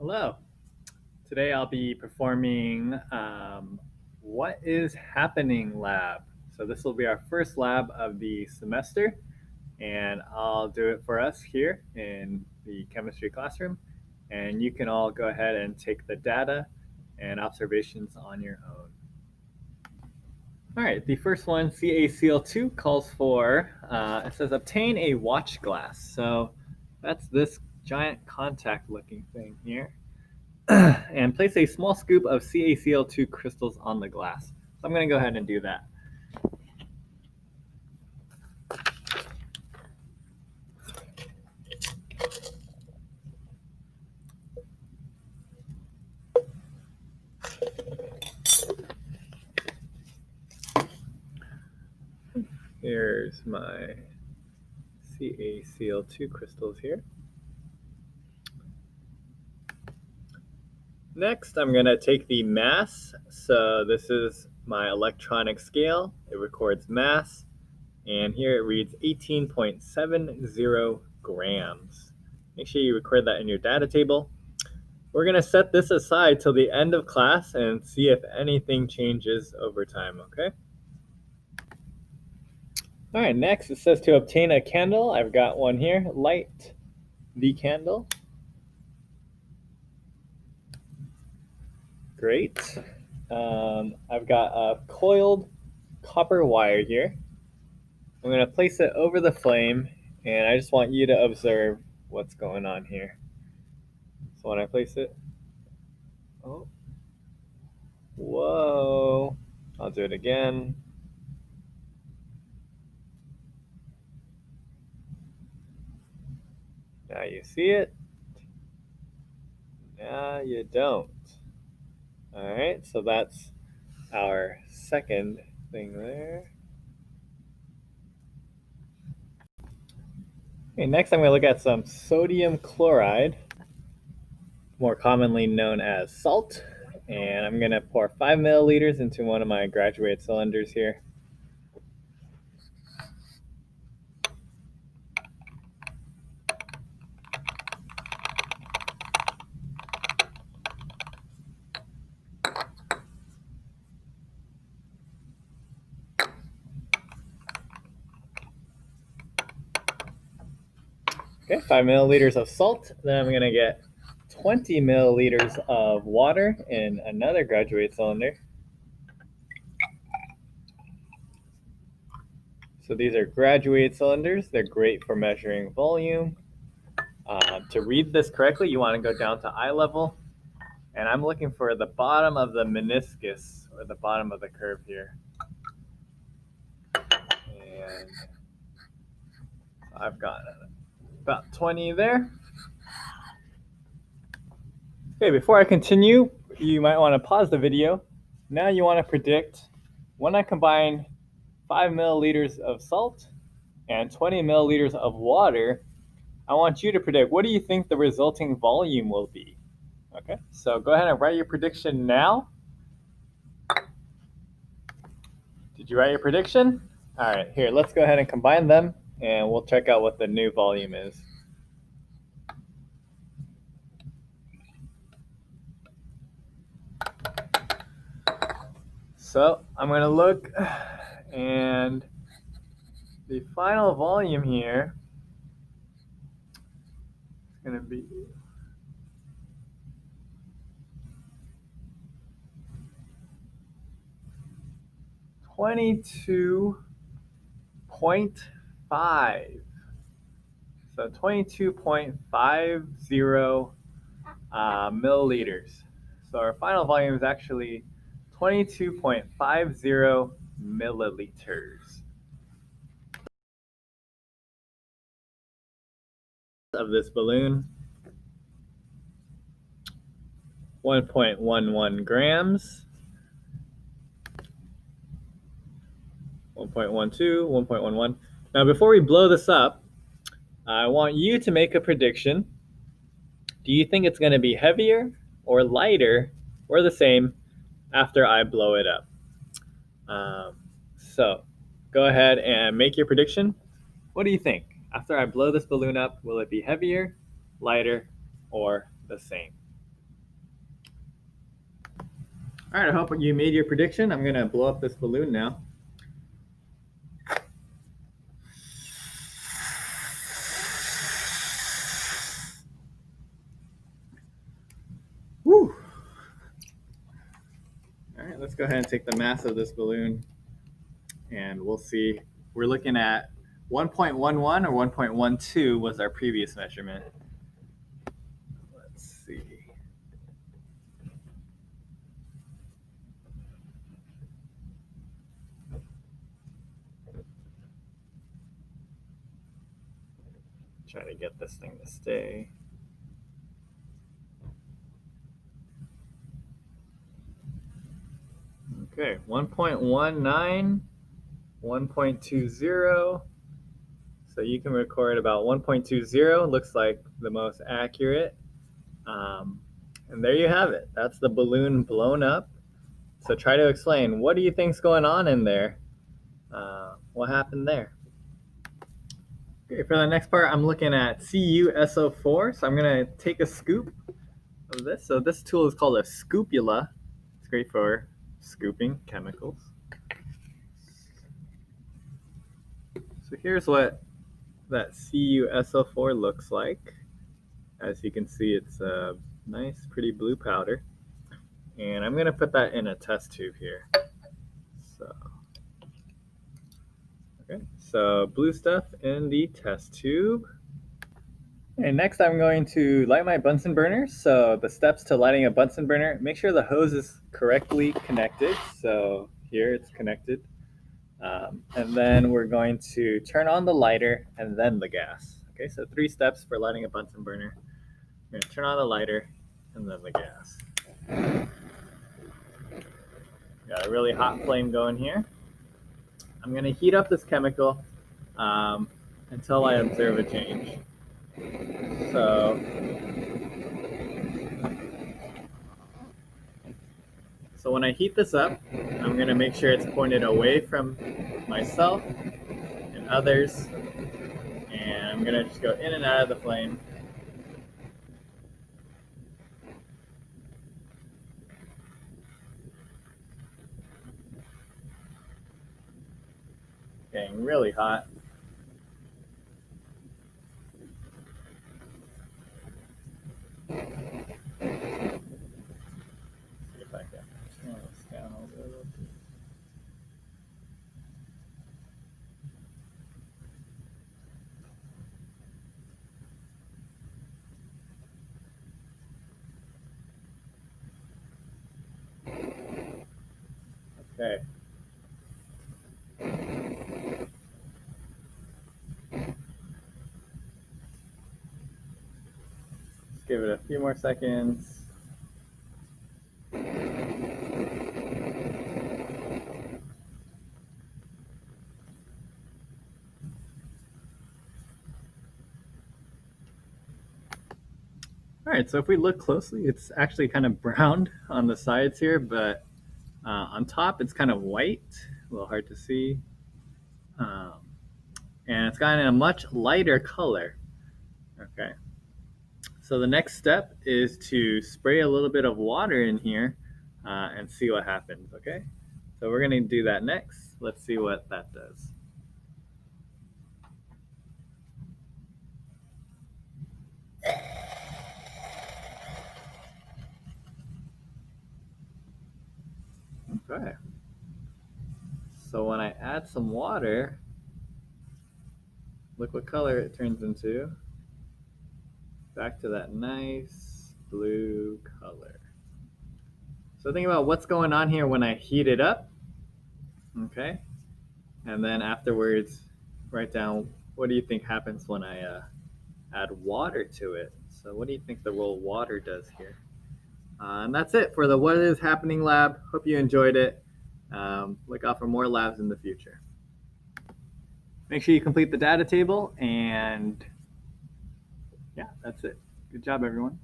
Hello. Today I'll be performing What is Happening Lab. So this will be our first lab of the semester, and I'll do it for us here in the chemistry classroom. And you can all go ahead and take the data and observations on your own. All right, the first one, CaCl2, calls for, it says obtain a watch glass. So that's this giant contact looking thing here. And place a small scoop of CaCl2 crystals on the glass. So I'm going to go ahead and do that. Here's my CaCl2 crystals here. Next, I'm going to take the mass. So this is my electronic scale. It records mass. And here it reads 18.70 grams. Make sure you record that in your data table. We're going to set this aside till the end of class and see if anything changes over time, okay? All right, next it says to obtain a candle. I've got one here. Light the candle. Great. I've got a coiled copper wire here. I'm going to place it over the flame, and I just want you to observe what's going on here. So when I place it, oh, whoa, I'll do it again. Now you see it. Now you don't. All right, so that's our second thing there. Okay, next I'm going to look at some sodium chloride, more commonly known as salt. And I'm going to pour 5 milliliters into one of my graduate cylinders here. Okay, 5 milliliters of salt. Then I'm going to get 20 milliliters of water in another graduate cylinder. So these are graduate cylinders. They're great for measuring volume. To read this correctly, you want to go down to eye level. And I'm looking for the bottom of the meniscus, or the bottom of the curve here. And I've got about 20 there. Okay, before I continue, you might want to pause the video. Now you want to predict when I combine 5 milliliters of salt and 20 milliliters of water, I want you to predict, what do you think the resulting volume will be? Okay, so go ahead and write your prediction now. Did you write your prediction? All right, here, let's go ahead and combine them, and we'll check out what the new volume is. So I'm going to look, and the final volume here is going to be 22.5. So 22.50 milliliters. So our final volume is actually 22.50 milliliters of this balloon. 1.11 grams. 1.12, 1.11. Now, before we blow this up, I want you to make a prediction. Do you think it's going to be heavier or lighter or the same after I blow it up? So go ahead and make your prediction. What do you think? After I blow this balloon up, will it be heavier, lighter, or the same? All right, I hope you made your prediction. I'm gonna blow up this balloon now. Woo! All right, let's go ahead and take the mass of this balloon and we'll see. We're looking at 1.11 or 1.12 was our previous measurement. Let's see. Try to get this thing to stay. Okay, 1.19, 1.20. So you can record about 1.20, looks like the most accurate. And there you have it. That's the balloon blown up. So try to explain, what do you think's going on in there? What happened there? Okay, for the next part, I'm looking at CuSO4. So I'm gonna take a scoop of this. So this tool is called a scoopula. It's great for scooping chemicals. So here's what that CuSO4 looks like. As you can see, it's a nice, pretty blue powder. And I'm gonna put that in a test tube here. So blue stuff in the test tube. Okay, next I'm going to light my Bunsen burner. So the steps to lighting a Bunsen burner, make sure the hose is correctly connected. So here it's connected. And then we're going to turn on the lighter and then the gas. Okay, so 3 steps for lighting a Bunsen burner. We're gonna turn on the lighter and then the gas. Got a really hot flame going here. I'm gonna heat up this chemical until I observe a change. So when I heat this up, I'm gonna make sure it's pointed away from myself and others, and I'm gonna just go in and out of the flame. Getting really hot. See if I can turn this down a little. Okay. Let's give it a few more seconds. All right, so if we look closely, it's actually kind of browned on the sides here, but on top it's kind of white, a little hard to see. And it's gotten a much lighter color. Okay. So the next step is to spray a little bit of water in here and see what happens, okay? So we're gonna do that next. Let's see what that does. Okay. So when I add some water, look what color it turns into. Back to that nice blue color. So think about what's going on here when I heat it up, okay? And then afterwards, write down what do you think happens when I add water to it. So what do you think the role water does here? And that's it for the What Is Happening lab. Hope you enjoyed it. Look out for more labs in the future. Make sure you complete the data table, and yeah, that's it. Good job, everyone.